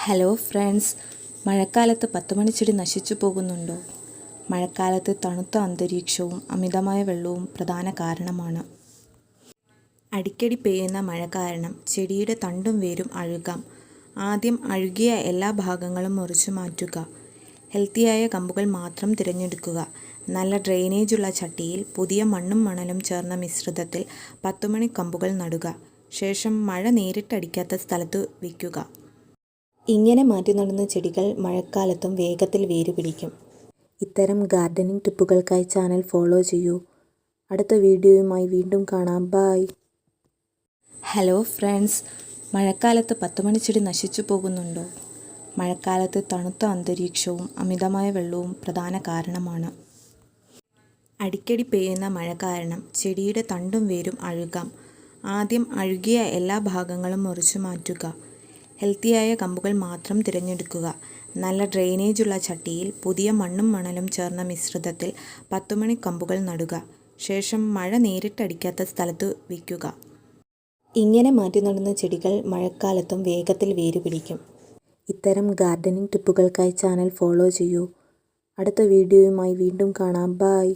Hello friends, മഴക്കാലത്ത് 10 മണിച്ചെടി നശിച്ചു പോകുന്നുണ്ടോ? മഴക്കാലത്ത് തണുത്ത അന്തരീക്ഷവും അമിതമായ വെള്ളവും പ്രധാന കാരണമാണ്. അടിക്കടി പെയ്യുന്ന മഴ കാരണം ചെടിയുടെ തണ്ടും വേരും അഴുകാം. ആദ്യം അഴുകിയ എല്ലാ ഭാഗങ്ങളും മുറിച്ചു മാറ്റുക. ഹെൽത്തിയായ കമ്പുകൾ മാത്രം തിരഞ്ഞെടുക്കുക. നല്ല ഡ്രെയിനേജുള്ള ചട്ടിയിൽ പുതിയ മണ്ണും മണലും ചേർന്ന മിശ്രിതത്തിൽ 10 മണി കമ്പുകൾ നടുക. ശേഷം മഴ നേരിട്ടടിക്കാത്ത സ്ഥലത്ത് വയ്ക്കുക. ഇങ്ങനെ മാറ്റി നടുന്ന ചെടികൾ മഴക്കാലത്തും വേഗത്തിൽ വേരുപിടിക്കും. ഇത്തരം ഗാർഡനിങ് ടിപ്പുകൾക്കായി ചാനൽ ഫോളോ ചെയ്യൂ. അടുത്ത വീഡിയോയുമായി വീണ്ടും കാണാം. ബൈ. ഹലോ ഫ്രണ്ട്സ്, മഴക്കാലത്ത് 10 മണിച്ചെടി നശിച്ചു പോകുന്നുണ്ടോ? മഴക്കാലത്ത് തണുത്ത അന്തരീക്ഷവും അമിതമായ വെള്ളവും പ്രധാന കാരണമാണ്. അടിക്കടി പെയ്യുന്ന മഴ കാരണം ചെടിയുടെ തണ്ടും വേരും അഴുകാം. ആദ്യം അഴുകിയ എല്ലാ ഭാഗങ്ങളും മുറിച്ചു മാറ്റുക. ഹെൽത്തിയായ കമ്പുകൾ മാത്രം തിരഞ്ഞെടുക്കുക. നല്ല ഡ്രെയിനേജുള്ള ചട്ടിയിൽ പുതിയ മണ്ണും മണലും ചേർന്ന മിശ്രിതത്തിൽ 10 മണി കമ്പുകൾ നടുക. ശേഷം മഴ നേരിട്ടടിക്കാത്ത സ്ഥലത്ത് വയ്ക്കുക. ഇങ്ങനെ മാറ്റി നടുന്ന ചെടികൾ മഴക്കാലത്തും വേഗത്തിൽ വേരുപിടിക്കും. ഇത്തരം ഗാർഡനിങ് ടിപ്പുകൾക്കായി ചാനൽ ഫോളോ ചെയ്യൂ. അടുത്ത വീഡിയോയുമായി വീണ്ടും കാണാം. ബൈ.